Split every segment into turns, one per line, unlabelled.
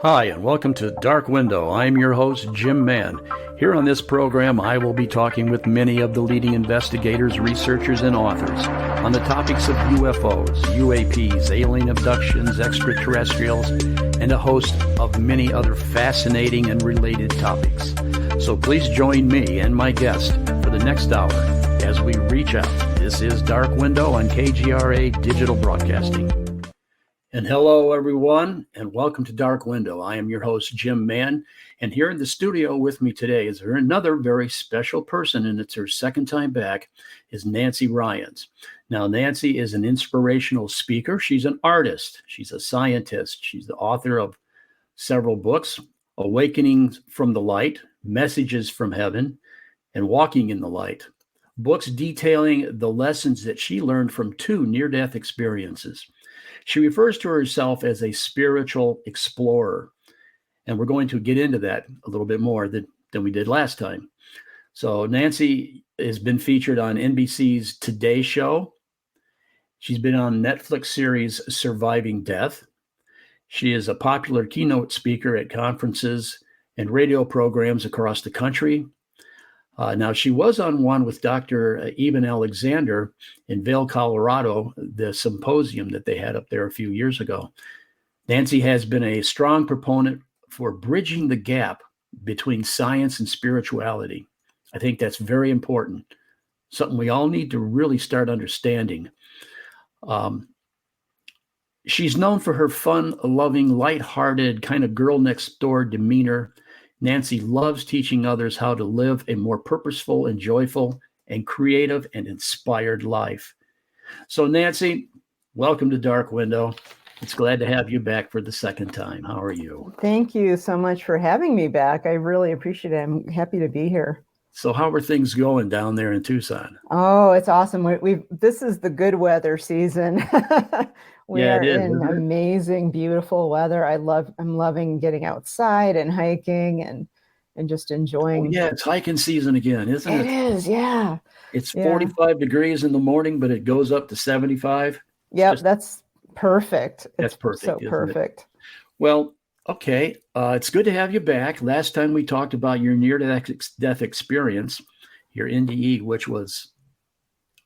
Hi, and welcome to Dark Window. I'm your host, Jim Mann. Here on this program, I will be talking with many of the leading investigators, researchers, and authors on the topics of UFOs, UAPs, alien abductions, extraterrestrials, and a host of many other fascinating and related topics. So please join me and my guest for the next hour as we reach out. This is Dark Window on KGRA Digital Broadcasting. And hello, everyone, and welcome to Dark Window. I am your host, Jim Mann, and here in the studio with me today is another very special person, and it's her second time back, is Nancy Rynes. Now, Nancy is an inspirational speaker. She's an artist. She's a scientist. She's the author of several books, Awakening from the Light, Messages from Heaven, and Walking in the Light. Books detailing the lessons that she learned from two near-death experiences. She refers to herself as a spiritual explorer, and we're going to get into that a little bit more than we did last time. So Nancy has been featured on NBC's Today Show. She's been on Netflix series Surviving Death. She is a popular keynote speaker at conferences and radio programs across the country. Now, she was on one with Dr. Eben Alexander in Vail, Colorado, the symposium that they had up there a few years ago. Nancy has been a strong proponent for bridging the gap between science and spirituality. I think that's very important, something we all need to really start understanding. She's known for her fun-loving, lighthearted, kind of girl-next-door demeanor. Nancy loves teaching others how to live a more purposeful and joyful and creative and inspired life. So Nancy, welcome to Dark Window. It's glad to have you back for the second time. How are you?
Thank you so much for having me back. I really appreciate it. I'm happy to be here.
So how are things going down there in Tucson?
Oh, it's awesome. This is the good weather season. We are in amazing, beautiful weather. I'm loving getting outside and hiking and just enjoying.
Oh, yeah, it's hiking season again, isn't it?
It is, yeah.
It's 45 degrees in the morning, but it goes up to 75.
Yep, that's perfect.
That's perfect.
So perfect.
Well, okay. It's good to have you back. Last time we talked about your near-death experience, your NDE, which was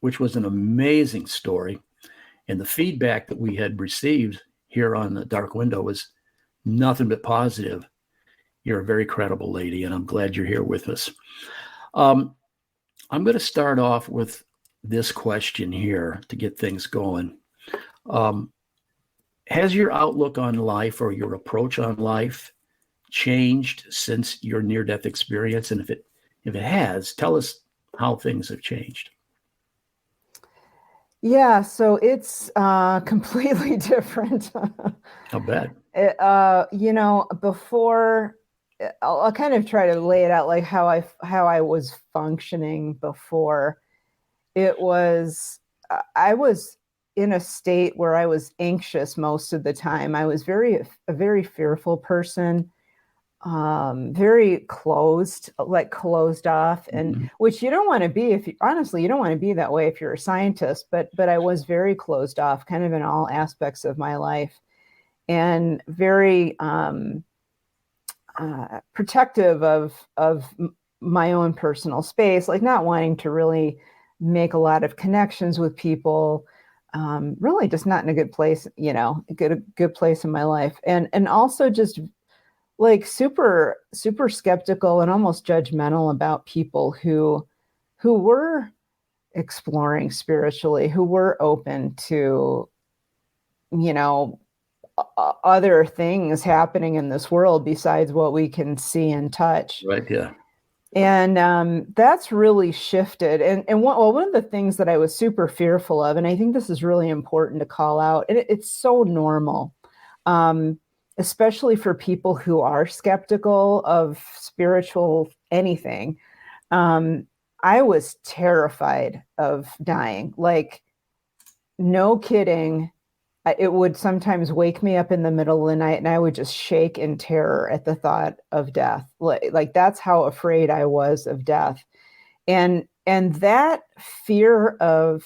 an amazing story. And the feedback that we had received here on the Dark Window was nothing but positive. You're a very credible lady, and I'm glad you're here with us. I'm going to start off with this question here to get things going. Has your outlook on life or your approach on life changed since your near-death experience? And if it has, tell us how things have changed.
Yeah, so it's completely different.
How bad?
Before, I'll kind of try to lay it out like how I was functioning before. I was in a state where I was anxious most of the time. I was a very fearful person. Very closed off, and which you don't want to be you don't want to be that way if you're a scientist, but I was very closed off kind of in all aspects of my life, and very protective of my own personal space, like not wanting to really make a lot of connections with people, really just not in a good place, a good place in my life, and also just like super skeptical and almost judgmental about people who were exploring spiritually, who were open to other things happening in this world besides what we can see and touch.
Right. Yeah.
And that's really shifted. And one of the things that I was super fearful of, and I think this is really important to call out, and it's so normal, especially for people who are skeptical of spiritual anything. I was terrified of dying. Like, no kidding. It would sometimes wake me up in the middle of the night and I would just shake in terror at the thought of death. Like that's how afraid I was of death. And that fear of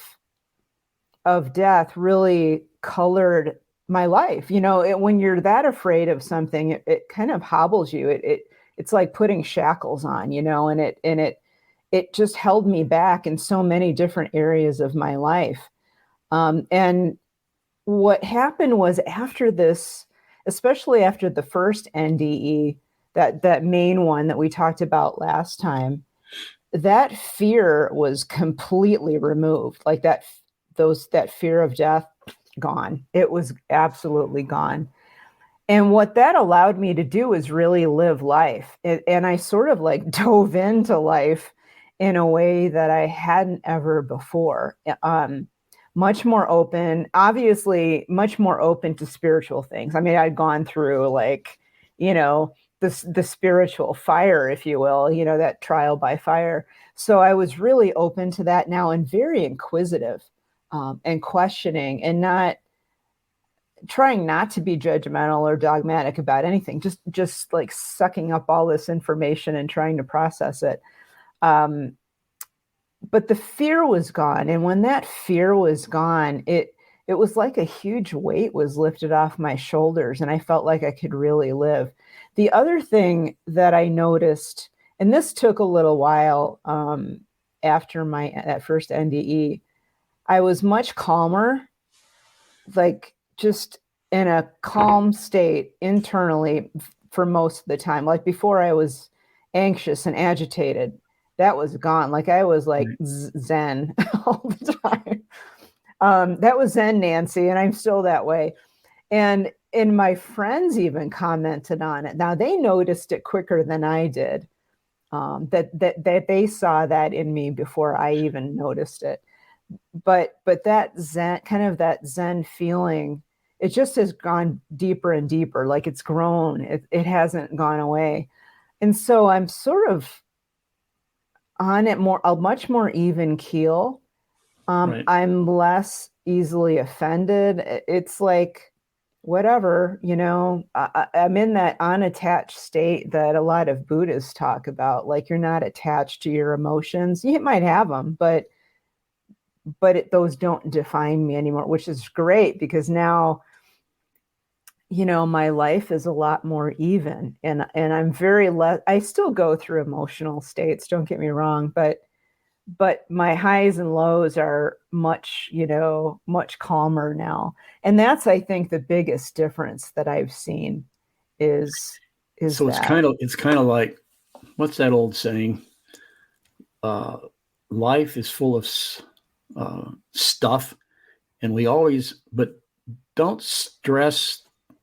death really colored my life. When you're that afraid of something, it kind of hobbles you. It's like putting shackles on, and it just held me back in so many different areas of my life. And what happened was after this, especially after the first NDE, that main one that we talked about last time, that fear was completely removed. Like that fear of death, gone. It was absolutely gone. And what that allowed me to do is really live life. And I sort of like dove into life in a way that I hadn't ever before. Much more open, obviously, much more open to spiritual things. I mean, I'd gone through like, the spiritual fire, if you will, that trial by fire. So I was really open to that now and very inquisitive, and questioning, and not trying not to be judgmental or dogmatic about anything, just like sucking up all this information and trying to process it. But the fear was gone. And when that fear was gone, it was like a huge weight was lifted off my shoulders, and I felt like I could really live. The other thing that I noticed, and this took a little while, after that first NDE, I was much calmer, like just in a calm state internally for most of the time. Like before, I was anxious and agitated. That was gone. Like I was like Zen all the time. That was Zen Nancy, and I'm still that way. And my friends even commented on it. Now they noticed it quicker than I did. That they saw that in me before I even noticed it. But that Zen, kind of that Zen feeling, it just has gone deeper and deeper. Like it's grown. It hasn't gone away. And so I'm sort of on a much more even keel.
Right.
I'm less easily offended. It's like, whatever, I'm in that unattached state that a lot of Buddhists talk about. Like you're not attached to your emotions. You might have them, but those don't define me anymore, which is great because now, my life is a lot more even, and I'm very less. I still go through emotional states, don't get me wrong, but my highs and lows are much, much calmer now. And that's, I think, the biggest difference that I've seen is
So
that.
it's kind of like, what's that old saying? Life is full of stuff, and but don't stress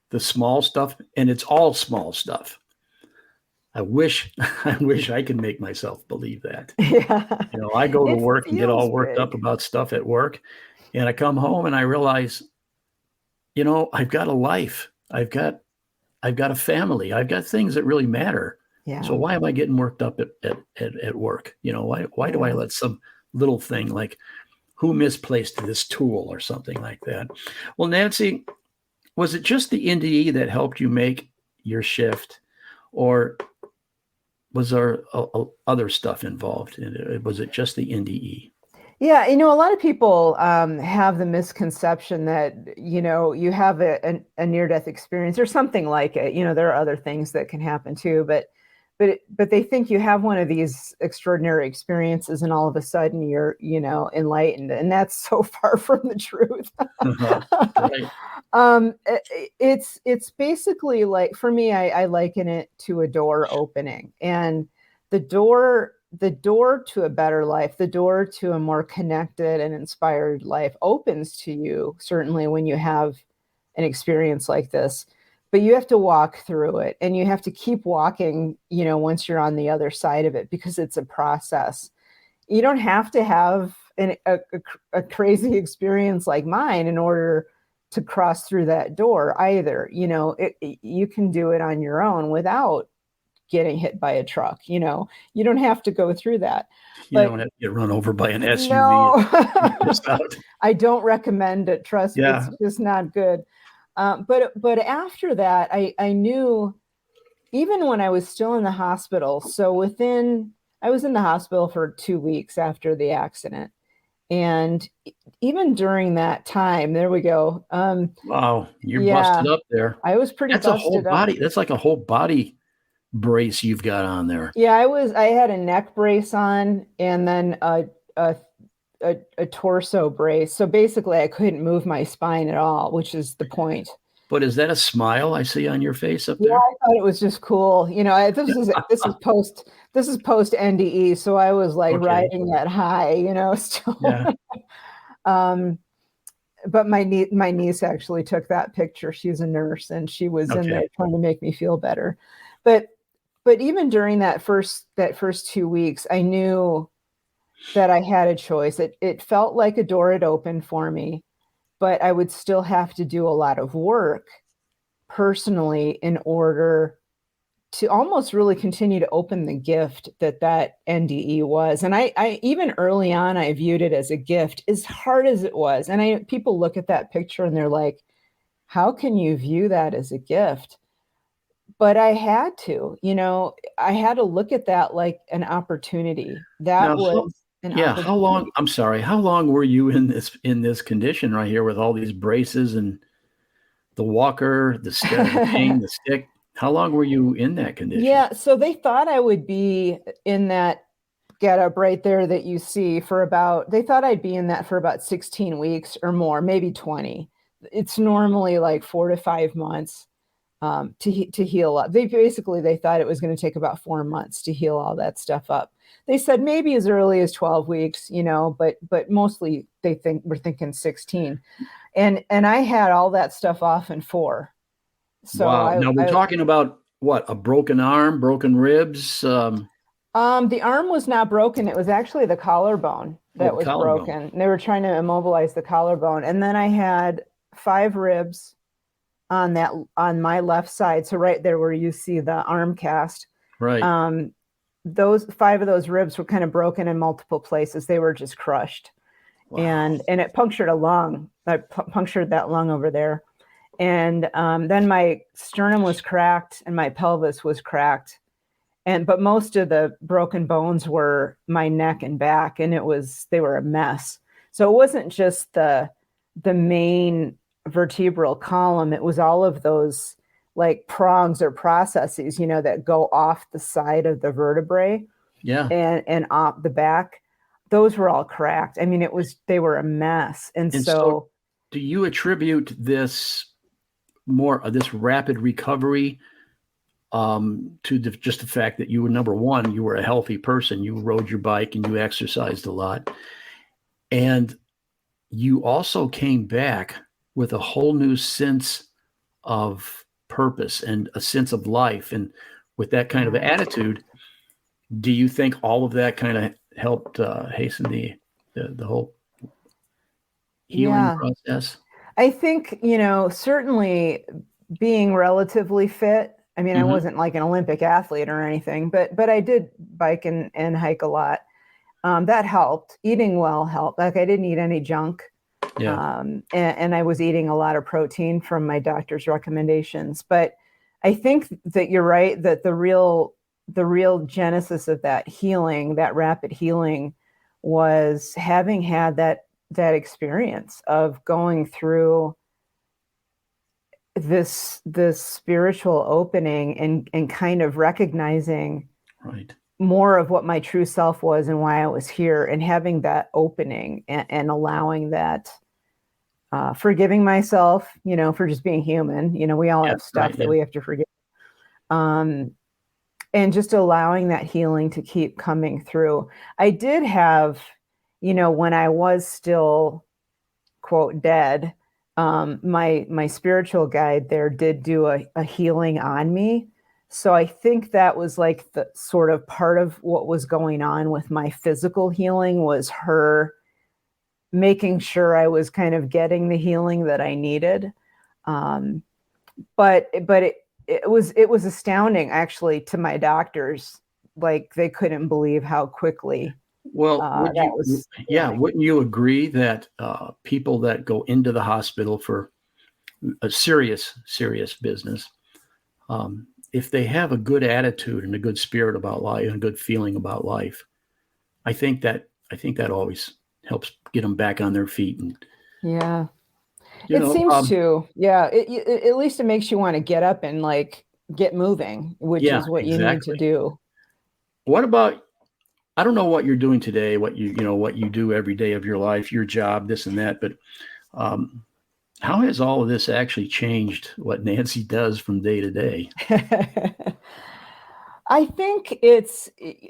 the small stuff, and it's all small stuff. I wish I could make myself believe that.
Yeah.
I go to
It
work and get all
feels
worked up
big.
about stuff at work, and I come home and I realize, I've got a life. I've got a family. I've got things that really matter.
Yeah.
So why am I getting worked up at work? Why do I let some little thing like who misplaced this tool or something like that? Well, Nancy, was it just the NDE that helped you make your shift, or was there other stuff involved? Was it just the NDE?
Yeah, a lot of people have the misconception that you have a near-death experience or something like it. There are other things that can happen too, but they think you have one of these extraordinary experiences, and all of a sudden you're enlightened, and that's so far from the truth.
Right.
It's basically like, for me, I liken it to a door opening, and the door to a better life, the door to a more connected and inspired life opens to you, certainly when you have an experience like this. But you have to walk through it, and you have to keep walking, once you're on the other side of it, because it's a process. You don't have to have a crazy experience like mine in order to cross through that door either. You can do it on your own without getting hit by a truck. You don't have to go through that.
You don't have to get run over by an SUV.
No,
Out.
I don't recommend it. Trust me,
Yeah.
it's just not good. But after that, I knew, even when I was still in the hospital. So I was in the hospital for 2 weeks after the accident, And even during that time, there we go.
Wow, you're
Yeah,
busted up there.
I was pretty
That's a whole
busted up.
body. That's like a whole body brace you've got on there.
Yeah, I had a neck brace on and then a, a torso brace. So basically I couldn't move my spine at all, which is the point.
But is that a smile I see on your face up
Yeah,
there?
I thought it was just cool. This is post NDE, so I was like
Okay.
riding that high, still.
Yeah.
Um, but my niece actually took that picture. She's a nurse and she was in there
Okay.
trying to make me feel better. But even during that first 2 weeks, I knew that I had a choice. It felt like a door had opened for me, but I would still have to do a lot of work personally in order to almost really continue to open the gift that NDE was. And I even early on, I viewed it as a gift, as hard as it was. And people look at that picture and they're like, how can you view that as a gift? But I had to, I had to look at that like an opportunity. That
Now,
was an
how long?
opportunity.
I'm sorry. How long were you in this condition right here with all these braces and the walker, the cane, the stick? How long were you in that condition?
Yeah, so they thought I would be in that getup right there that you see they thought I'd be in that for about 16 weeks or more, maybe 20. It's normally like 4 to 5 months to heal up. They thought it was going to take about 4 months to heal all that stuff up. They said maybe as early as 12 weeks, but mostly we're thinking 16. And I had all that stuff off in 4. So
Wow. Now we're talking about what? A broken arm, broken ribs.
the arm was not broken. It was actually the collarbone that
The
was
collarbone.
broken. They were trying to immobilize the collarbone. And then I had 5 ribs on my left side. So right there where you see the arm cast.
Right.
Those 5 of those ribs were kind of broken in multiple places. They were just crushed.
Wow.
And it punctured a lung. I punctured that lung over there. And then my sternum was cracked and my pelvis was cracked. But most of the broken bones were my neck and back, and they were a mess. So it wasn't just the main vertebral column, it was all of those like prongs or processes, that go off the side of the vertebrae
Yeah.
and off the back. Those were all cracked. I mean, they were a mess. And
And so,
so
do you attribute this this rapid recovery to just the fact that you were, number one, you were a healthy person, you rode your bike and you exercised a lot, and you also came back with a whole new sense of purpose and a sense of life, and with that kind of attitude, do you think all of that kind of helped hasten the whole healing
yeah,
process?
I think, certainly being relatively fit. I mean, I
Hmm.
wasn't like an Olympic athlete or anything, but I did bike and hike a lot. That helped. Eating well helped. Like I didn't eat any junk.
Yeah.
And I was eating a lot of protein from my doctor's recommendations. But I think that you're right that the real genesis of that healing, that rapid healing, was having had that experience of going through this spiritual opening and kind of recognizing
Right.
more of what my true self was and why I was here, and having that opening and allowing that, forgiving myself, for just being human. We all
Yeah.
have stuff
Right.
that
Yeah.
we have to forgive. Um, and just allowing that healing to keep coming through. I did have, when I was still quote dead, my spiritual guide there did do a healing on me. So I think that was like the sort of part of what was going on with my physical healing, was her making sure I was kind of getting the healing that I needed. Um, but it was astounding actually to my doctors. Like they couldn't believe how quickly
Well,
that was healing.
wouldn't you agree that people that go into the hospital for a serious business, if they have a good attitude and a good spirit about life and a good feeling about life, I think that always helps get them back on their feet. And,
Yeah.
you
It
know,
seems to. Yeah. At least it makes you want to get up and like get moving, which
yeah,
is what you need to
exactly.
do.
What about, I don't know what you're doing today, what what you do every day of your life, your job, this and that, but um, how has all of this actually changed what Nancy does from day to day?
I think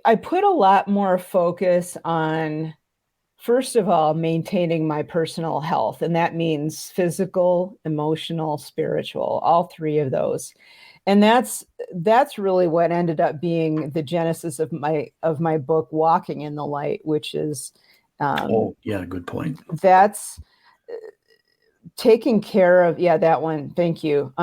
I put a lot more focus on, first of all, maintaining my personal health. And that means physical, emotional, spiritual, all three of those. And that's really what ended up being the genesis of my book, Walking in the Light, which is
Oh, yeah, good point.
that's taking care of, yeah, that one. Thank you.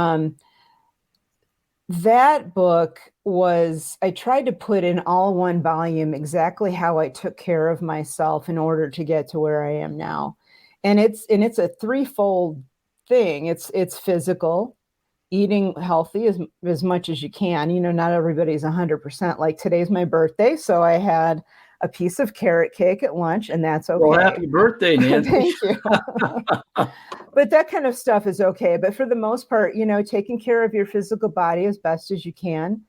That book was, I tried to put in all one volume exactly how I took care of myself in order to get to where I am now. And it's a threefold thing. It's physical, eating healthy as much as you can. You know, not everybody's 100%. Like today's my birthday, so I had a piece of carrot cake at lunch, and that's
Well,
okay.
happy birthday, Nancy.
Thank you. But that kind of stuff is okay. But for the most part, you know, taking care of your physical body as best as you can.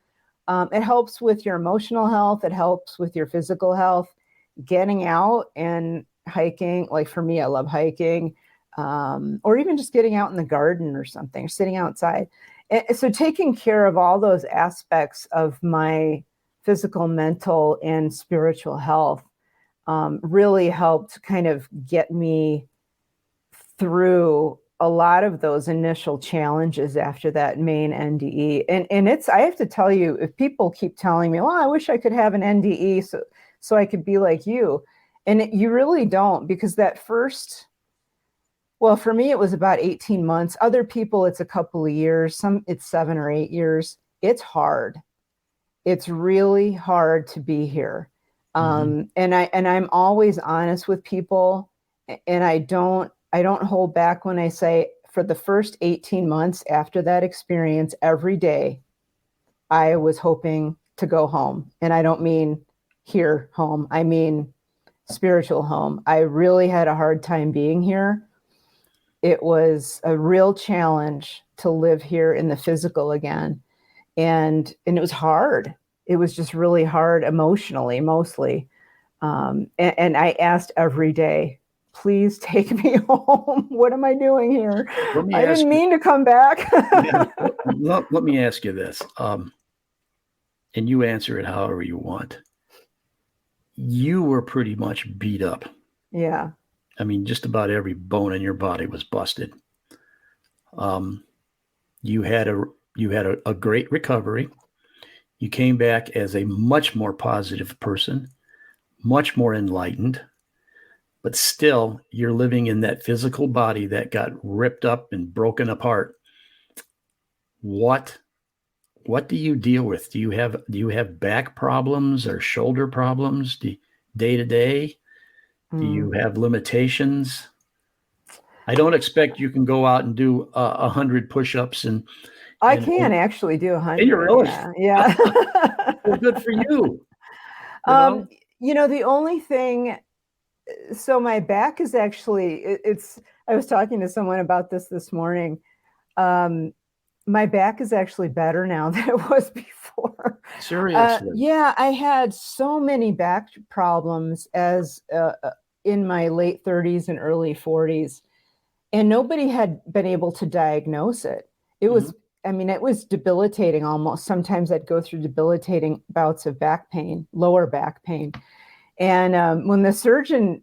It helps with your emotional health. It helps with your physical health. Getting out and hiking, like for me, I love hiking, or even just getting out in the garden or something, or sitting outside. And so taking care of all those aspects of my physical, mental, and spiritual health really helped kind of get me through a lot of those initial challenges after that main NDE. And it's, I have to tell you, if people keep telling me, well, I wish I could have an NDE so I could be like you. And you really don't, because that first, well, for me, it was about 18 months. Other people, it's a couple of years. Some, it's 7 or 8 years. It's hard. It's really hard to be here.
Mm-hmm.
And I'm always honest with people, and I don't hold back when I say, for the first 18 months after that experience, every day I was hoping to go home. And I don't mean here home, I mean spiritual home. I really had a hard time being here. It was a real challenge to live here in the physical again. And it was hard. It was just really hard emotionally, mostly. And I asked every day, please take me home. What am I doing here?
Let me
I
ask
didn't
you.
mean to come back.
Yeah, let me ask you this, and you answer it however you want. You were pretty much beat up.
Yeah.
I mean, just about every bone in your body was busted. Um, you had a great recovery. You came back as a much more positive person, much more enlightened, but still you're living in that physical body that got ripped up and broken apart. What do you deal with? Do you have back problems or shoulder problems day to day? Do you
Mm.
have limitations? I don't expect you can go out and do 100 push-ups and
I
and
can
and,
actually do
and you're
100.
really
Yeah. Yeah.
well, good for you. You
um,
know.
the only thing, so my back is actually, I was talking to someone about this morning. Um, my back is actually better now than it was before.
Seriously.
Yeah, I had so many back problems as in my late 30s and early 40s, and nobody had been able to diagnose it. It
Mhm.
was, I mean, it was debilitating almost. Sometimes I'd go through debilitating bouts of back pain, lower back pain. And when the surgeon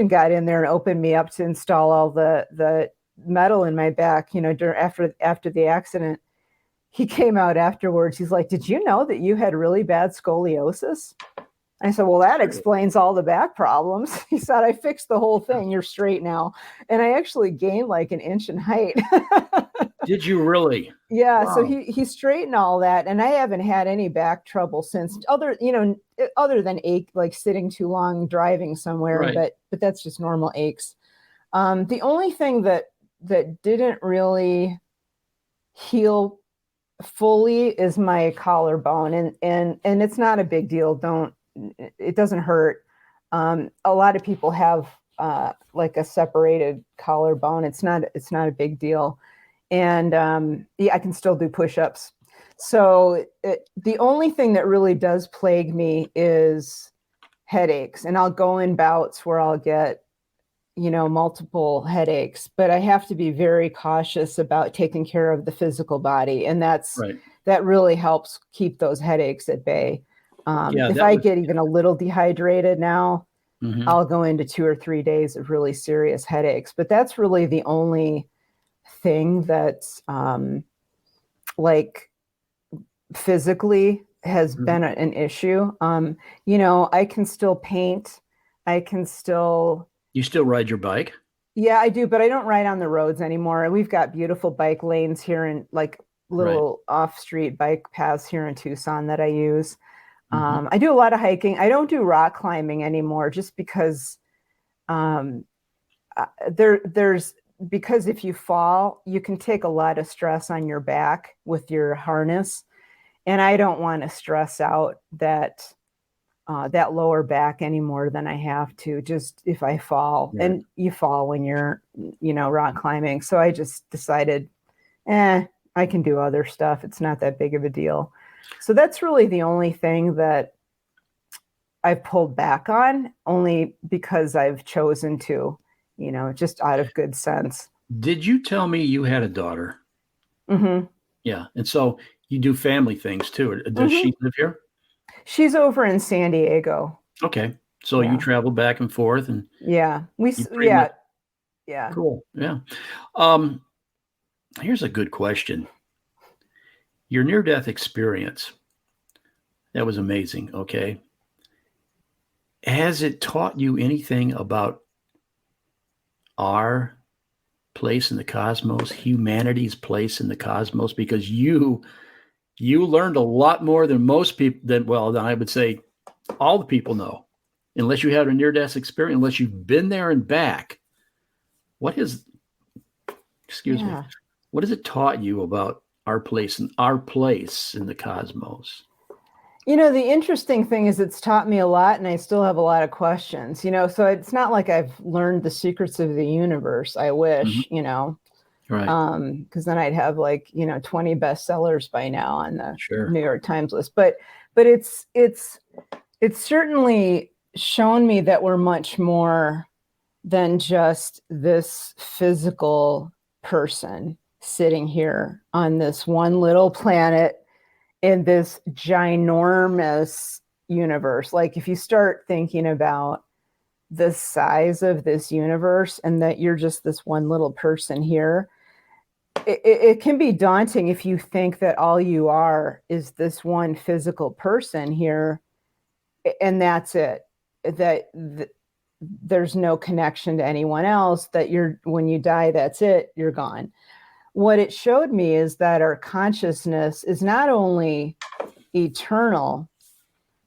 got in there and opened me up to install all the metal in my back, after the accident, he came out afterwards. He's like, "Did you know that you had really bad scoliosis?" I said, "Well, that explains all the back problems." He said, "I fixed the whole thing. You're straight now." And I actually gained like an inch in height.
Did you really?
Yeah, so
Wow.
he straightened all that, and I haven't had any back trouble since. Other than ache, like sitting too long driving somewhere,
Right.
but that's just normal aches. The only thing that didn't really heal fully is my collarbone, and it's not a big deal. Don't It doesn't hurt. A lot of people have like a separated collarbone. It's not a big deal. And yeah, I can still do push-ups. So the only thing that really does plague me is headaches. And I'll go in bouts where I'll get, multiple headaches, but I have to be very cautious about taking care of the physical body. And
Right.
that really helps keep those headaches at bay.
Yeah,
If
that
I
was.
get even a little dehydrated now,
Mhm.
I'll go into 2 or 3 days of really serious headaches. But that's really the only thing that's like physically has
Mhm.
been an issue. I can still paint. I can still,
You still ride your bike?
yeah, I do, but I don't ride on the roads anymore. We've got beautiful bike lanes here and like
Right.
little off-street bike paths here in Tucson that I use.
Mhm.
I do a lot of hiking. I don't do rock climbing anymore just because um, there's because if you fall, you can take a lot of stress on your back with your harness, and I don't want to stress out that lower back any more than I have to. Just if I fall,
Right.
and you fall when you're rock climbing, so I just decided, I can do other stuff. It's not that big of a deal. So that's really the only thing that I've pulled back on, only because I've chosen to, just out of good sense.
Did you tell me you had a daughter?
Hmm.
Yeah. And so you do family things too. Does
Hmm.
she live here?
She's over in San Diego.
Okay. So you
Yeah.
travel back and forth and
Yeah.
you pretty much
Yeah. Yeah.
cool. Yeah. Um, Here's a good question. Your near-death experience, that was amazing. Okay. Has it taught you anything about our place in the cosmos, humanity's place in the cosmos? Because you learned a lot more than most people than I would say all the people know, unless you had a near-death experience, unless you've been there and back. What is, excuse me,
Yeah.
what has it taught you about our place in the cosmos?
The interesting thing is it's taught me a lot and I still have a lot of questions, so it's not like I've learned the secrets of the universe. I
Mhm.
wish,
Right.
because then I'd have like, 20 bestsellers by now on the
Sure.
New York Times list. But it's certainly shown me that we're much more than just this physical person sitting here on this one little planet in this ginormous universe. Like if you start thinking about the size of this universe and that you're just this one little person here, it can be daunting if you think that all you are is this one physical person here, and that's it. That there's no connection to anyone else. That when you die, that's it. You're gone. What it showed me is that our consciousness is not only eternal,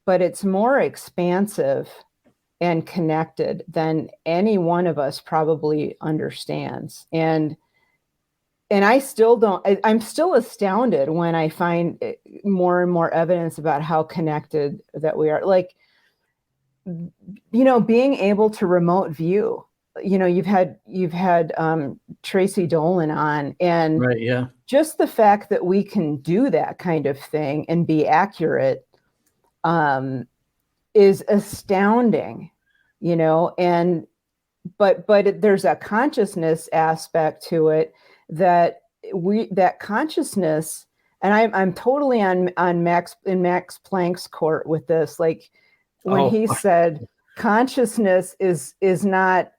but it's more expansive and connected than any one of us probably understands. And I still don't, I'm still astounded when I find more and more evidence about how connected that we are. Like, being able to remote view, you've had Tracy Dolan on, and
Right. Yeah.
just the fact that we can do that kind of thing and be accurate um, is astounding, and there's a consciousness aspect to it that that consciousness, and I'm totally on Max Planck's court with this, like when
Oh,
he said consciousness is not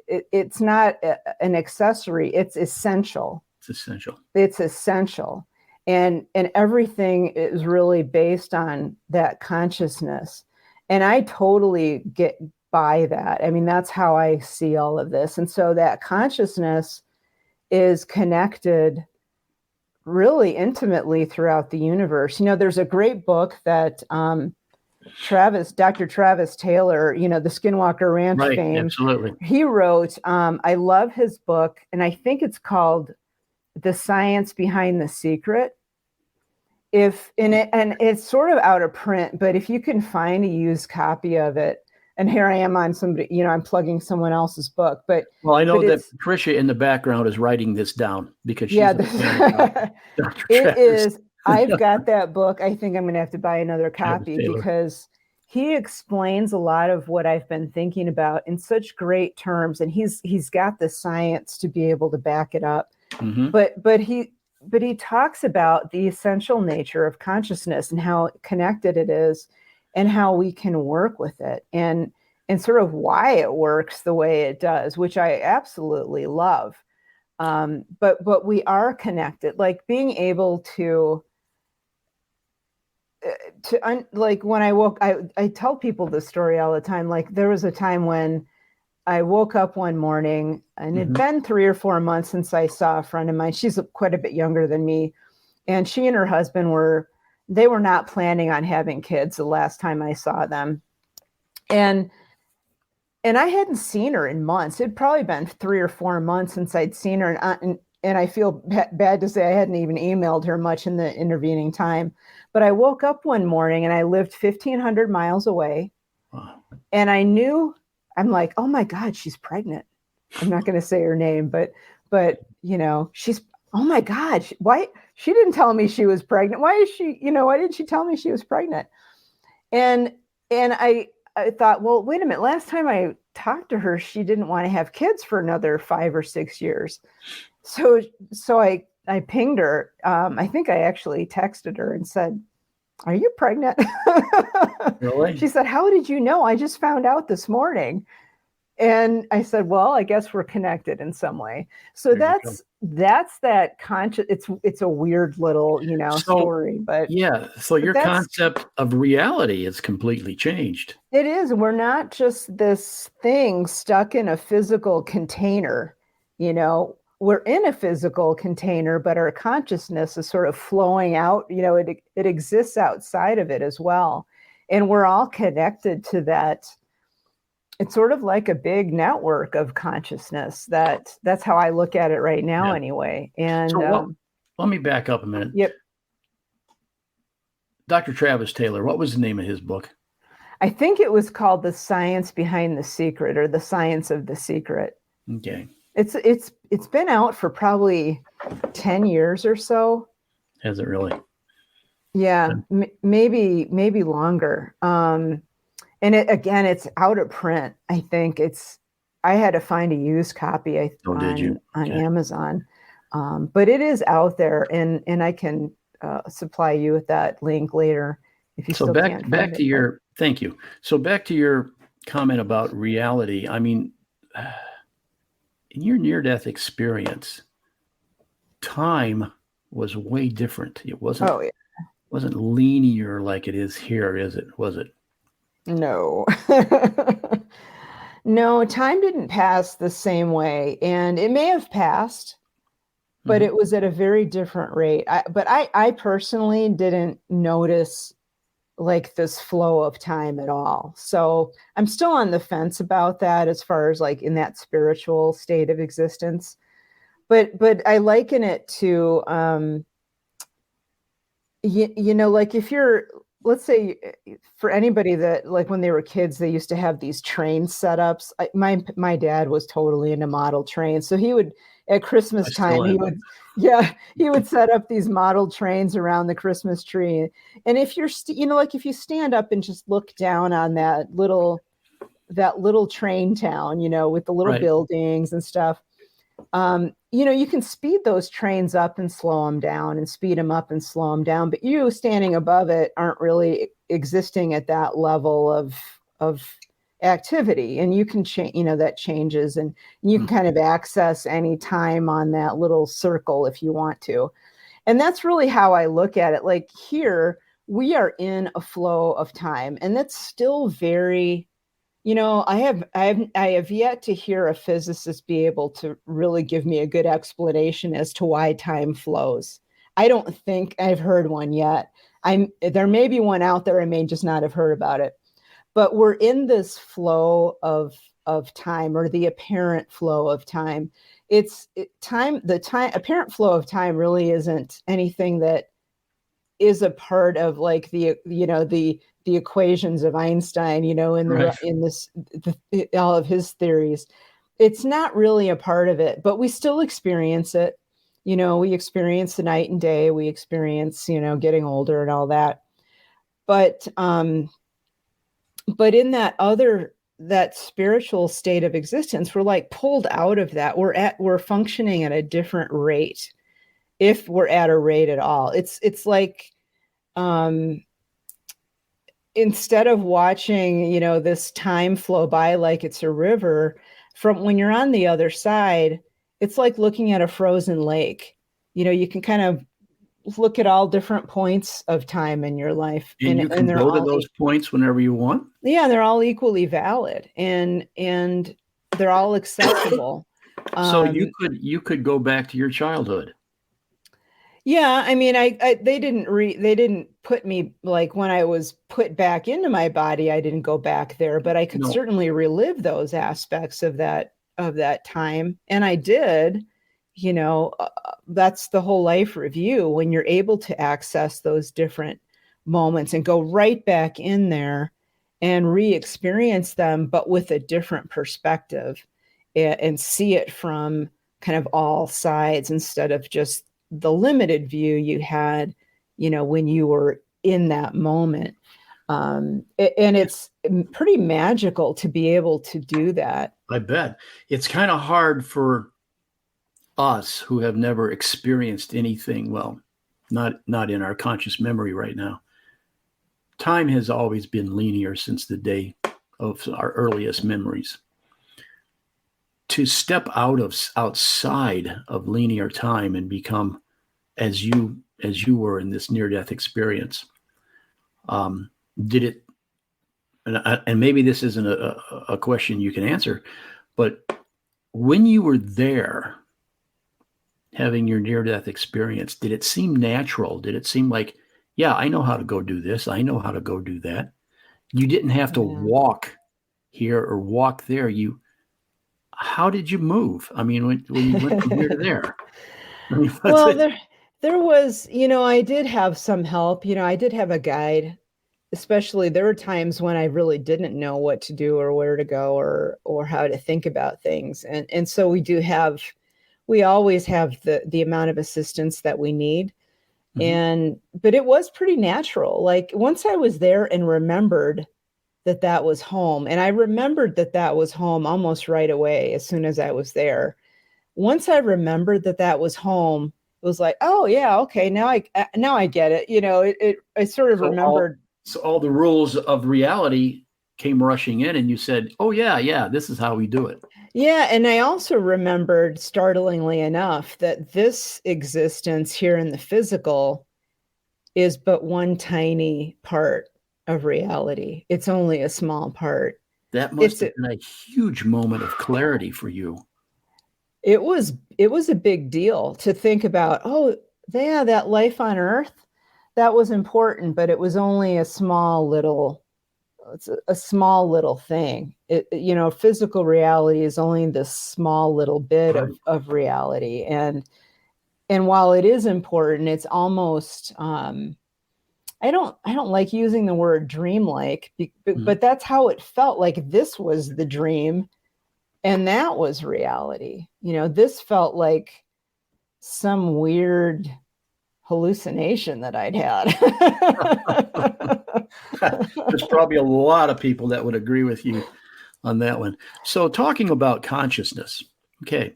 it's not an accessory, it's essential.
it's essential.
It's essential. And everything is really based on that consciousness. And I totally get by that. I mean, that's how I see all of this. And so that consciousness is connected really intimately throughout the universe. There's a great book that Dr. Travis Taylor, the Skinwalker Ranch
Right.
fame,
Absolutely.
he wrote. I love his book, and I think it's called The Science Behind the Secret. And it's sort of out of print, but if you can find a used copy of it, and here I am on somebody, I'm plugging someone else's book, but
Well, I know that
it's,
Tricia in the background is writing this down because
yeah,
she's a fan of Dr.
it
Travis.
is. I've got that book. I think I'm going to have to buy another
Travis
copy
Taylor.
because he explains a lot of what I've been thinking about in such great terms, and he's got the science to be able to back it up.
Mm-hmm.
But he talks about the essential nature of consciousness and how connected it is, and how we can work with it, and sort of why it works the way it does, which I absolutely love. But we are connected, like being able like when I woke, I tell people this story all the time. Like there was a time when I woke up one morning, and it'd been 3 or 4 months since I saw a friend of mine. She's quite a bit younger than me. And she and her husband they were not planning on having kids the last time I saw them. And I hadn't seen her in months. It'd probably been 3 or 4 months since I'd seen her. And I feel bad to say I hadn't even emailed her much in the intervening time. But I woke up one morning, and I lived 1,500 miles away.
Wow.
And I'm like, oh my God, she's pregnant. I'm not going to say her name, but she's, oh my God, why she didn't tell me she was pregnant? Why didn't she tell me she was pregnant? And I thought, well, wait a minute. Last time I talked to her, she didn't want to have kids for another 5 or 6 years. So I pinged her. I think I actually texted her and said, "Are you pregnant?"
Really?
She said, "How did you know? I just found out this morning." And I said, "Well, I guess we're connected in some way." So that's that conscious. It's a weird little, story, but
yeah. So your concept of reality is completely changed.
It is. We're not just this thing stuck in a physical container. We're in a physical container, but our consciousness is sort of flowing out. It exists outside of it as well, and we're all connected to that. It's sort of like a big network of consciousness. That's how I look at it right now, anyway. And
so let me back up a minute.
Yep.
Dr. Travis Taylor, what was the name of his book?
I think it was called The Science Behind the Secret, or The Science of the Secret.
Okay.
It's been out for probably 10 years or so.
Has it really?
Yeah, maybe longer. And it's out of print. I think I had to find a used copy on Amazon. But it is out there, and I can supply you with that link later if you still can't find
back to your thank you. So back to your comment about reality. I mean, in your near-death experience, time was way different. It wasn't wasn't linear like it is here, is it? Was it?
No. No, time didn't pass the same way, and it may have passed, but it was at a very different rate. I personally didn't notice like this flow of time at all. So I'm still on the fence about that as far as like in that spiritual state of existence. But I liken it to, like if you're, let's say for anybody that like when they were kids, they used to have these train setups. My dad was totally into model trains. So he would, at Christmas time, he would set up these model trains around the Christmas tree. And if you're, like if you stand up and just look down on that little train town, with the little buildings and stuff, you can speed those trains up and slow them down, and speed them up and slow them down. But you standing above it aren't really existing at that level of activity, and you can change, that changes, and you can kind of access any time on that little circle if you want to. And that's really how I look at it. Like here, we are in a flow of time, and that's still very, I have yet to hear a physicist be able to really give me a good explanation as to why time flows. I don't think I've heard one yet. There may be one out there. I may just not have heard about it. But we're in this flow of time, or the apparent flow of time. The apparent flow of time really isn't anything that is a part of like the equations of Einstein,
Right.
all of his theories. It's not really a part of it, but we still experience it. We experience the night and day, we experience, getting older and all that. But in that spiritual state of existence, we're like pulled out of that. We're functioning at a different rate, if we're at a rate at all. It's like, instead of watching, this time flow by like it's a river, from when you're on the other side, it's like looking at a frozen lake. You can kind of look at all different points of time in your life,
And you can
they're
go to
all
those points whenever you want.
yeah, they're all equally valid, and they're all acceptable.
So you could go back to your childhood.
Yeah, I mean, they didn't put me, like, when I was put back into my body, I didn't go back there, but I could
No.
certainly relive those aspects of that time, and I did. That's the whole life review, when you're able to access those different moments and go right back in there and re-experience them, but with a different perspective, and see it from kind of all sides instead of just the limited view you had, when you were in that moment. And it's pretty magical to be able to do that.
I bet. It's kind of hard for us who have never experienced anything, well, not in our conscious memory right now. Time has always been linear since the day of our earliest memories. To step outside of linear time and become as you were in this near-death experience, did it? And maybe this isn't a question you can answer, but when you were there, having your near-death experience, did it seem natural? Did it seem like, yeah, I know how to go do this, I know how to go do that? You didn't have to walk here or walk there. How did you move? I mean, when you went from here to there? I mean,
Well, there was, I did have some help. I did have a guide. Especially, there were times when I really didn't know what to do or where to go, or how to think about things. And so we always have the amount of assistance that we need. But it was pretty natural. Like, once I was there and remembered that was home, and I remembered that was home almost right away as soon as I was there. Once I remembered that was home, it was like, oh yeah, okay, now I get it. I sort of remembered.
So all the rules of reality came rushing in, and you said, oh yeah, this is how we do it.
Yeah, and I also remembered, startlingly enough, that this existence here in the physical is but one tiny part of reality. It's only a small part.
That must have been a huge moment of clarity for you.
It was a big deal to think about, oh, yeah, that life on Earth, that was important, but it was only a small little thing. Physical reality is only this small little bit of reality. And while it is important, it's almost, I don't like using the word dreamlike, but that's how it felt. Like, this was the dream and that was reality. This felt like some weird hallucination that I'd had.
There's probably a lot of people that would agree with you on that one. So, talking about consciousness, okay,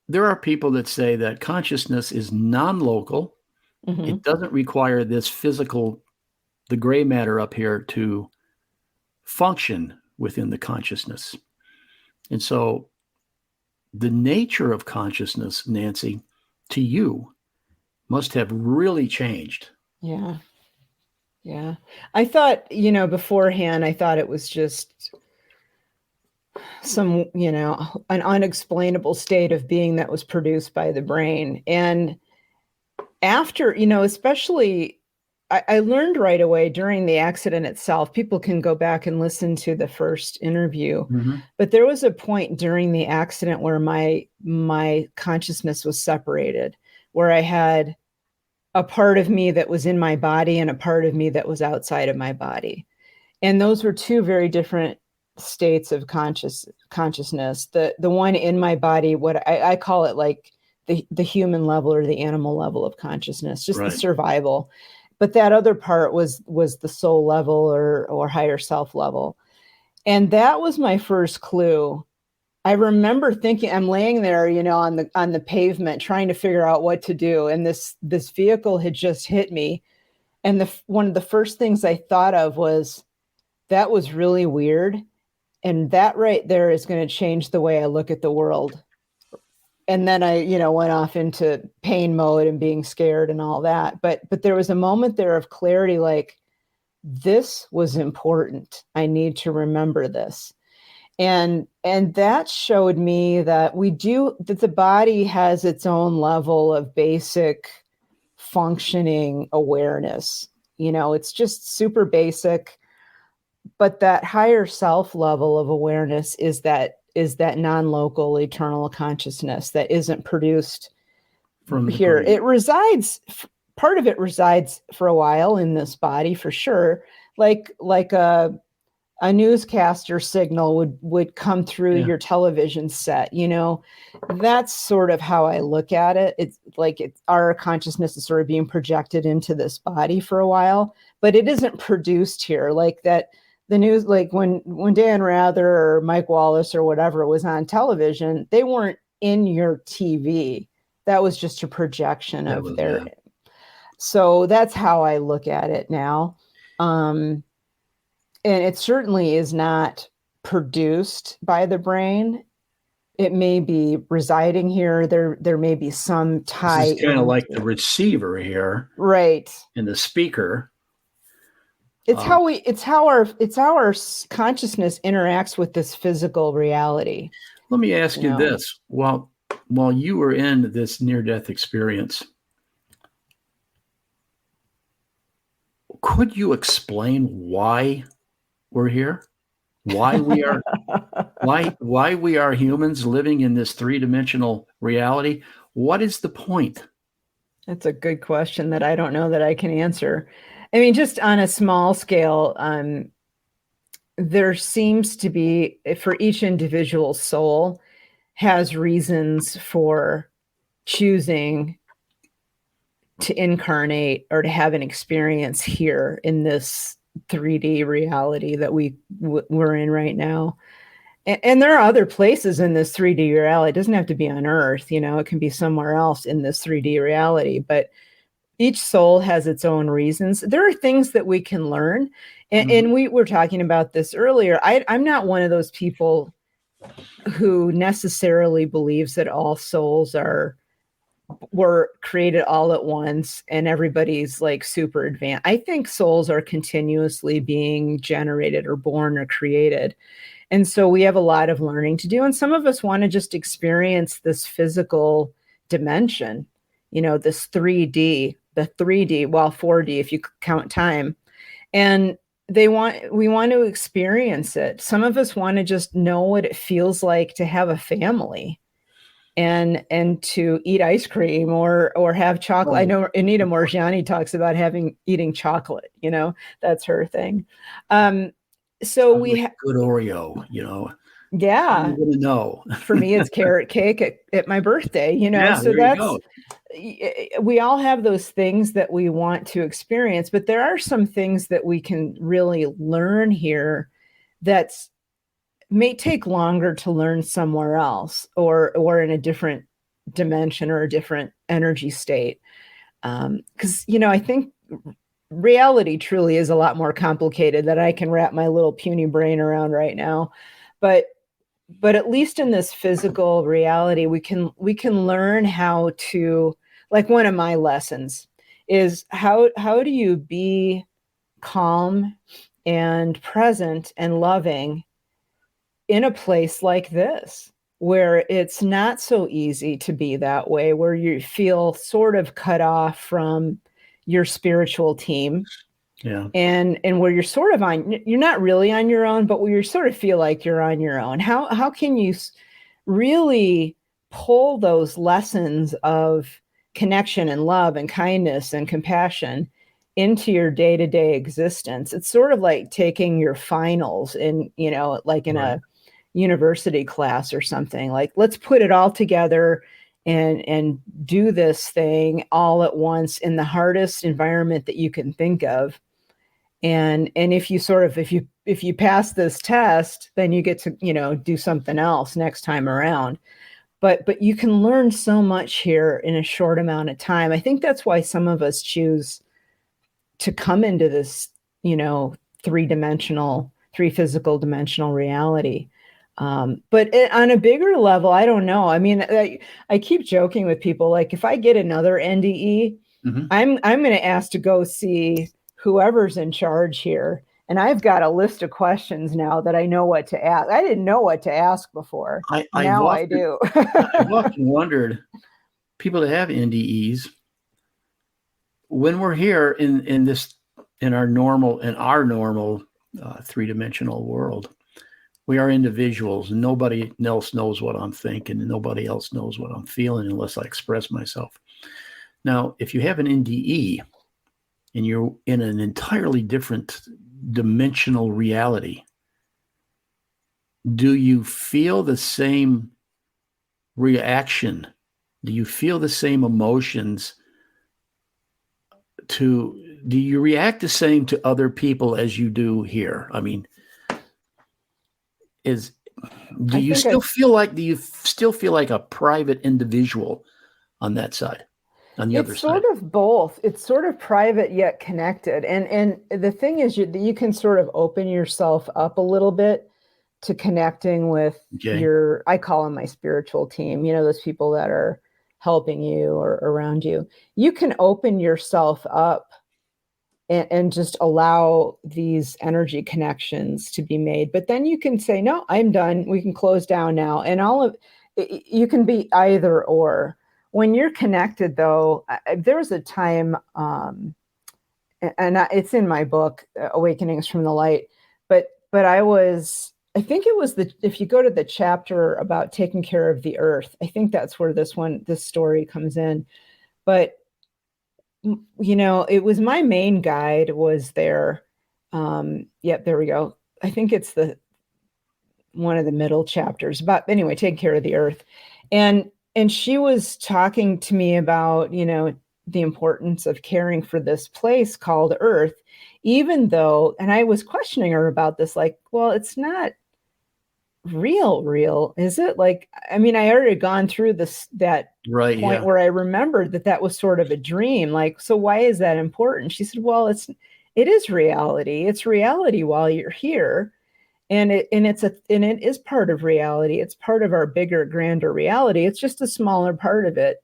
there are people that say that consciousness is non-local. It doesn't require this physical, the gray matter up here, to function within the consciousness. And so the nature of consciousness, Nancy, to you must have really changed.
Yeah. I thought, beforehand, I thought it was just some, an unexplainable state of being that was produced by the brain. And after, especially, I learned right away during the accident itself. People can go back and listen to the first interview, but there was a point during the accident where my consciousness was separated, where I had a part of me that was in my body and a part of me that was outside of my body. And those were two very different states of consciousness. The one in my body, what I call it, like the human level or the animal level of consciousness, just the survival. But that other part was the soul level or higher self level. And that was my first clue. I remember thinking, I'm laying there, on the pavement trying to figure out what to do. And this vehicle had just hit me. And one of the first things I thought of was, that was really weird. And that right there is going to change the way I look at the world. And then I, went off into pain mode and being scared and all that. But there was a moment there of clarity, like, this was important. I need to remember this. And that showed me that that the body has its own level of basic functioning awareness. It's just super basic, but that higher self level of awareness is that non-local eternal consciousness that isn't produced from here. It resides, part of it resides for a while in this body for sure. Like a newscaster signal would come through your television set, that's sort of how I look at it. It's like our consciousness is sort of being projected into this body for a while, but it isn't produced here. Like that, the news, like when Dan Rather or Mike Wallace or whatever was on television, they weren't in your TV. That was just a projection of their. Yeah. So that's how I look at it now. And it certainly is not produced by the brain. It may be residing here. There may be some tie.
It's kind of like the receiver here,
right?
And the speaker.
It's how our consciousness interacts with this physical reality.
Let me ask you this: while you were in this near-death experience, could you explain why we're here? Why we are why we are humans living in this three-dimensional reality? What is the point?
That's a good question that I don't know that I can answer. I mean, just on a small scale, there seems to be, for each individual soul, has reasons for choosing to incarnate or to have an experience here in this 3D reality that we're in right now. And there are other places in this 3D reality. It doesn't have to be on Earth, it can be somewhere else in this 3D reality, but each soul has its own reasons. There are things that we can learn. And we were talking about this earlier. I'm not one of those people who necessarily believes that all souls were created all at once and everybody's like super advanced. I think souls are continuously being generated or born or created. And so we have a lot of learning to do. And some of us want to just experience this physical dimension, this 3D, the 3D, well, 4D, if you count time. And we want to experience it. Some of us want to just know what it feels like to have a family and to eat ice cream or have chocolate. I know Anita Morgiani talks about eating chocolate, that's her thing. So we have
good Oreo,
Yeah.
I'm gonna know.
For me, it's carrot cake at my birthday, Yeah, so that's, we all have those things that we want to experience, but there are some things that we can really learn here that's may take longer to learn somewhere else or in a different dimension or a different energy state. Because, I think reality truly is a lot more complicated than I can wrap my little puny brain around right now. But at least in this physical reality, we can learn how to, like one of my lessons is how do you be calm and present and loving in a place like this, where it's not so easy to be that way, where you feel sort of cut off from your spiritual team.
Yeah.
And where you're sort of you're not really on your own, but where you sort of feel like you're on your own. How can you really pull those lessons of connection and love and kindness and compassion into your day-to-day existence. It's sort of like taking your finals in, like in a university class or something. Like, let's put it all together and do this thing all at once in the hardest environment that you can think of. And if you pass this test, then you get to, do something else next time around. But you can learn so much here in a short amount of time. I think that's why some of us choose to come into this, three physical dimensional reality. But on a bigger level, I don't know. I mean, I keep joking with people, like, if I get another NDE, I'm going to ask to go see whoever's in charge here. And I've got a list of questions now that I know what to ask. I didn't know what to ask before. Now I do.
I've often wondered, people that have NDEs, when we're here in our normal three-dimensional world, we are individuals, and nobody else knows what I'm thinking, and nobody else knows what I'm feeling unless I express myself. Now, if you have an NDE and you're in an entirely different dimensional reality, do you feel the same reaction? Do you feel the same emotions? Do you react the same to other people as you do here? I mean, do you still feel like a private individual on that side, on the other side?
It's sort of both. It's sort of private yet connected. And the thing is, you can sort of open yourself up a little bit to connecting with I call them my spiritual team, those people that are helping you or around you. You can open yourself up and just allow these energy connections to be made. But then you can say, no, I'm done. We can close down now. And you can be either or. When you're connected, though, there was a time, and it's in my book, Awakenings from the Light, but I think it was if you go to the chapter about taking care of the earth, I think that's where this story comes in. But it was my main guide was there. Yep, there we go. I think it's one of the middle chapters about, anyway, taking care of the earth. And she was talking to me about, the importance of caring for this place called Earth, even though, and I was questioning her about this, like, well, it's not real, is it? Like, I mean, I already gone through that point where I remembered that was sort of a dream. Like, so why is that important? She said, well, it is reality. It's reality while you're here. And it is part of reality. It's part of our bigger, grander reality. It's just a smaller part of it.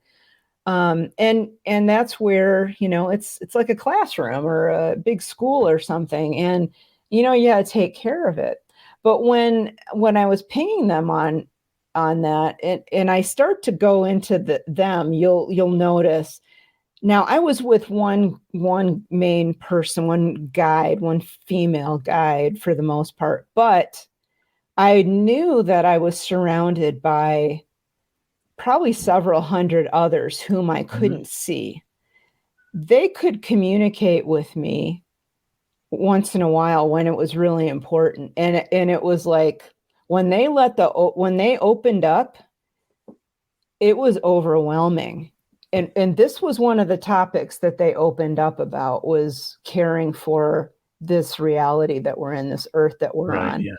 And that's where, it's like a classroom or a big school or something. And, you gotta take care of it. But when I was pinging them on that, and I start to go into them, you'll notice. Now, I was with one main person, one guide, one female guide for the most part, but I knew that I was surrounded by probably several hundred others whom I couldn't see. They could communicate with me once in a while when it was really important. And it was like, when they opened up, it was overwhelming. And this was one of the topics that they opened up about, was caring for this reality that we're in, this earth that we're on. Yeah.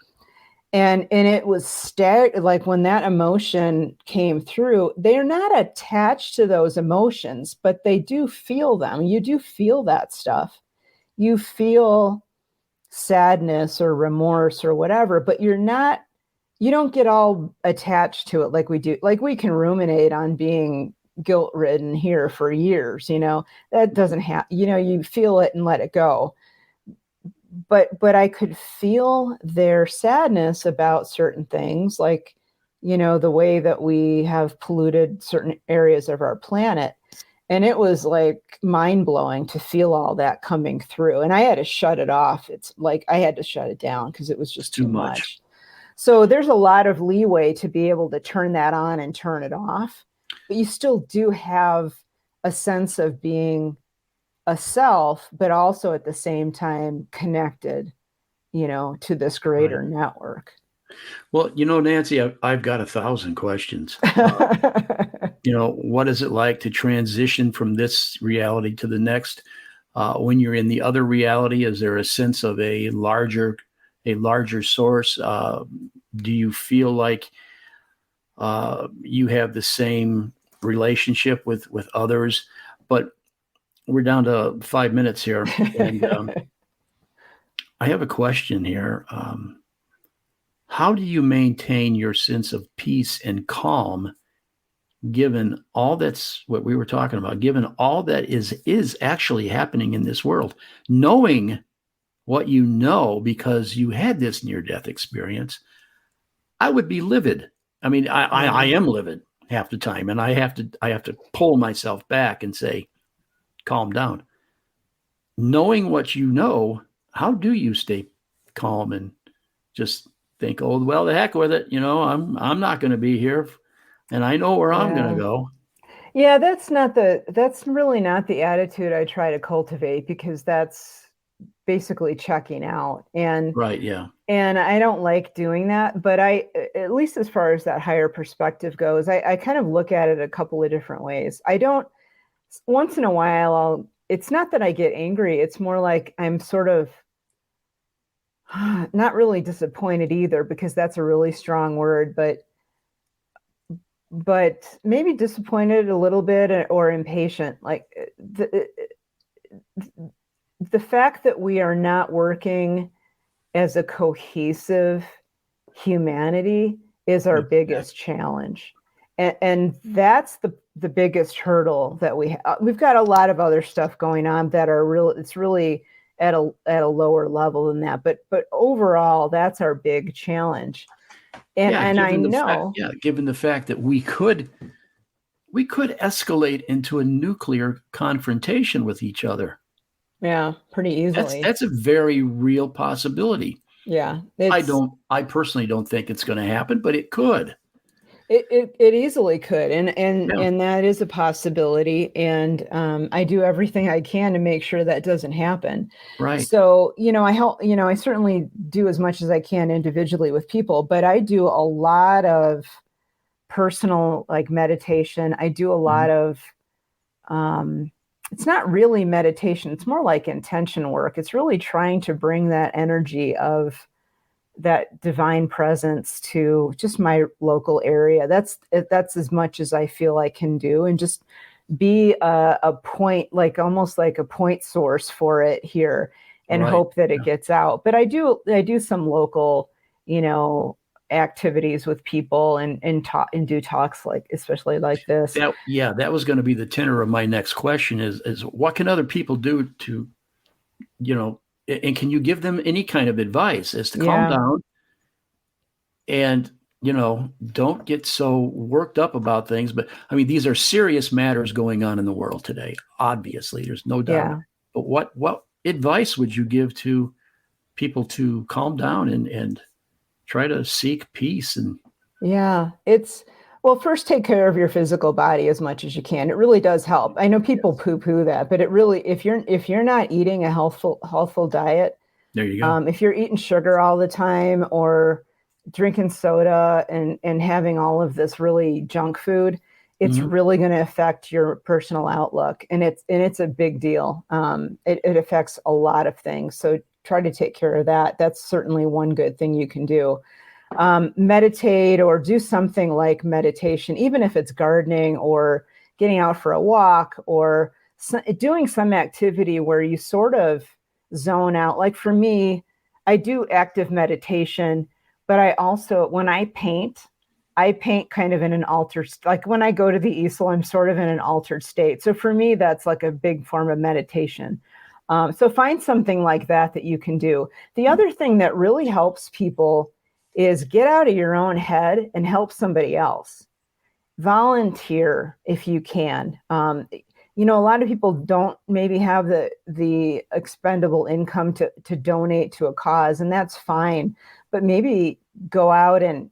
And it was like, when that emotion came through, they're not attached to those emotions, but they do feel them. You do feel that stuff. You feel sadness or remorse or whatever, but you don't get all attached to it like we do. Like, we can ruminate on being guilt-ridden here for years, that doesn't happen. You feel it and let it go. But I could feel their sadness about certain things, like, the way that we have polluted certain areas of our planet. And it was like mind-blowing to feel all that coming through. And I had to shut it off. It's like I had to shut it down because it was just too much. So there's a lot of leeway to be able to turn that on and turn it off. But you still do have a sense of being a self, but also at the same time connected, to this
Right.
greater network.
Well, Nancy, I've got 1,000 questions. What is it like to transition from this reality to the next? When you're in the other reality, is there a sense of a larger source? Do you feel like you have the same relationship with others? But we're down to 5 minutes here, and I have a question here. How do you maintain your sense of peace and calm given all that's what we were talking about, given all that is actually happening in this world, knowing what you know because you had this near-death experience? I would be livid. I mean, I am livid half the time, and I have to pull myself back and say, calm down. Knowing what you know, how do you stay calm and just think, oh, well, the heck with it. I'm not going to be here, and I know where I'm going to go.
Yeah, that's really not the attitude I try to cultivate, because that's basically checking out. And
Right, yeah.
And I don't like doing that, but at least as far as that higher perspective goes, I kind of look at it a couple of different ways. Once in a while, it's not that I get angry. It's more like I'm sort of not really disappointed either, because that's a really strong word, but maybe disappointed a little bit, or impatient. Like the fact that we are not working as a cohesive humanity is our biggest challenge. And that's the biggest hurdle that we've got a lot of other stuff going on that it's really at a lower level than that. But overall, that's our big challenge. And I know.
Given the fact that we could escalate into a nuclear confrontation with each other.
Yeah, pretty easily.
That's a very real possibility.
Yeah.
I personally don't think it's going to happen, but it could.
It easily could. And that is a possibility. And I do everything I can to make sure that doesn't happen.
Right.
So, I certainly do as much as I can individually with people, but I do a lot of personal, like, meditation. I do a lot of, it's not really meditation. It's more like intention work. It's really trying to bring that energy of that divine presence to just my local area. That's as much as I feel I can do, and just be a point, like almost like a point source for it here, and hope that it gets out. But I do some local, activities with people, and do talks, like, especially like this.
That was going to be the tenor of my next question is what can other people do to, and can you give them any kind of advice as to calm down and, don't get so worked up about things. But I mean, these are serious matters going on in the world today. Obviously, there's no doubt.
Yeah.
But what advice would you give to people to calm down and try to seek peace? And
well, first, take care of your physical body as much as you can. It really does help. I know people poo-poo that, but it really, if you're not eating a healthful diet,
there you go.
If you're eating sugar all the time, or drinking soda and having all of this really junk food, it's really going to affect your personal outlook, and it's a big deal. It affects a lot of things. So try to take care of that. That's certainly one good thing you can do. Meditate, or do something like meditation, even if it's gardening or getting out for a walk, or doing some activity where you sort of zone out. Like for me, I do active meditation, but I also, when I paint kind of in an altered, like when I go to the easel, I'm sort of in an altered state. So for me, that's like a big form of meditation. So find something like that you can do. The other thing that really helps people is get out of your own head and help somebody else. Volunteer if you can. A lot of people don't maybe have the expendable income to donate to a cause, and that's fine. But maybe go out and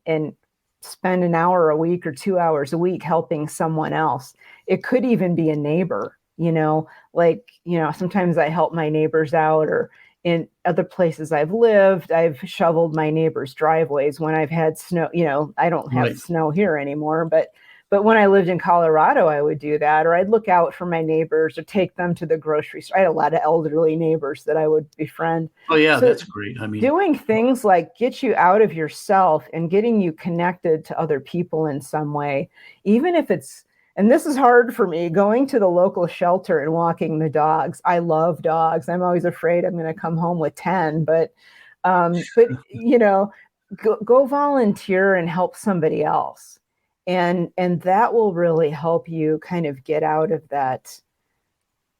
spend an hour a week or 2 hours a week helping someone else. It could even be a neighbor, sometimes I help my neighbors out, or in other places I've lived, I've shoveled my neighbors' driveways when I've had snow. I don't have
Right.
snow here anymore, but when I lived in Colorado, I would do that, or I'd look out for my neighbors or take them to the grocery store. I had a lot of elderly neighbors that I would befriend.
Oh yeah,
So
that's great. I mean,
doing things like get you out of yourself and getting you connected to other people in some way, even if it's, and this is hard for me, going to the local shelter and walking the dogs. I love dogs. I'm always afraid I'm going to come home with 10, but go volunteer and help somebody else. And that will really help you kind of get out of that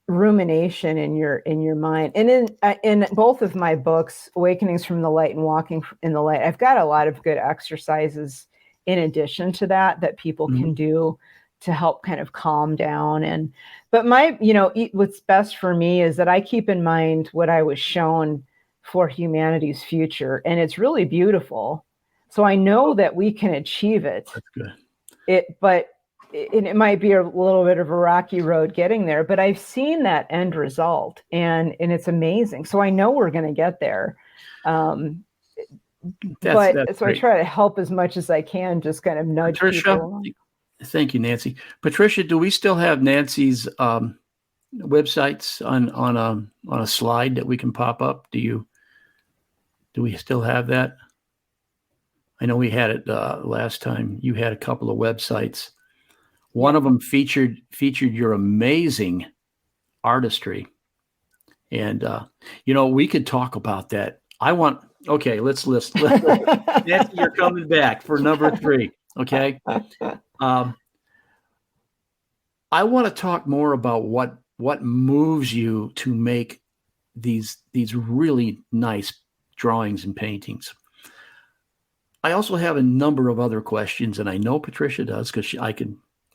rumination in your mind. And in both of my books, Awakenings from the Light and Walking in the Light, I've got a lot of good exercises in addition to that people can do to help kind of calm down. But what's best for me is that I keep in mind what I was shown for humanity's future, and it's really beautiful. So I know that we can achieve it.
That's good.
It might be a little bit of a rocky road getting there, but I've seen that end result, and it's amazing. So I know we're going to get there. So
great.
I try to help as much as I can, just kind of nudge people along.
Thank you, Nancy. Patricia, do we still have Nancy's websites on a slide that we can pop up? Do we still have that? I know we had it last time. You had a couple of websites. One of them featured your amazing artistry, and we could talk about that. Let's list. Nancy, you're coming back for number 3. Okay. I want to talk more about what moves you to make these really nice drawings and paintings. I also have a number of other questions, and I know Patricia does because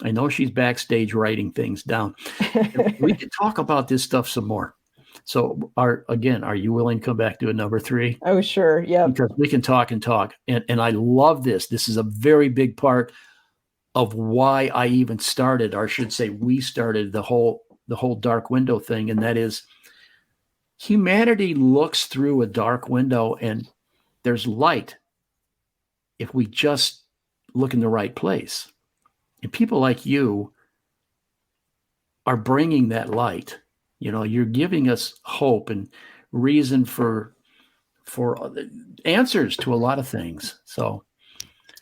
I know she's backstage writing things down. We could talk about this stuff some more. So are you willing to come back to a number 3?
Oh, sure. Yeah.
Because we can talk and talk. And I love this. This is a very big part of why I even started, or I should say we started the whole dark window thing. And that is, humanity looks through a dark window and there's light if we just look in the right place. And people like you are bringing that light. You're giving us hope and reason for answers to a lot of things. So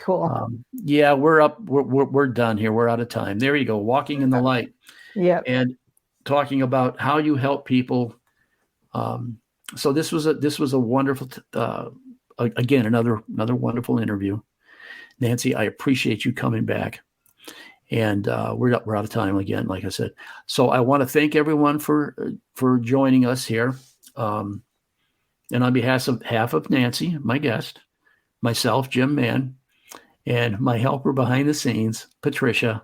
cool.
We're done here. We're out of time. There you go. Walking in the light.
Yeah.
And talking about how you help people. So this was a wonderful, again, another wonderful interview. Nancy, I appreciate you coming back. And we're out of time again, like I said. So I want to thank everyone for joining us here. And on behalf of Nancy, my guest, myself, Jim Mann, and my helper behind the scenes, Patricia,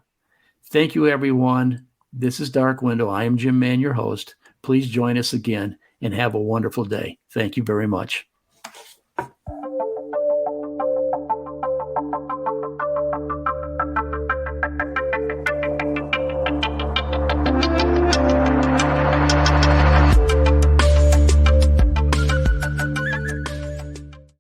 thank you, everyone. This is Dark Window. I am Jim Mann, your host. Please join us again and have a wonderful day. Thank you very much.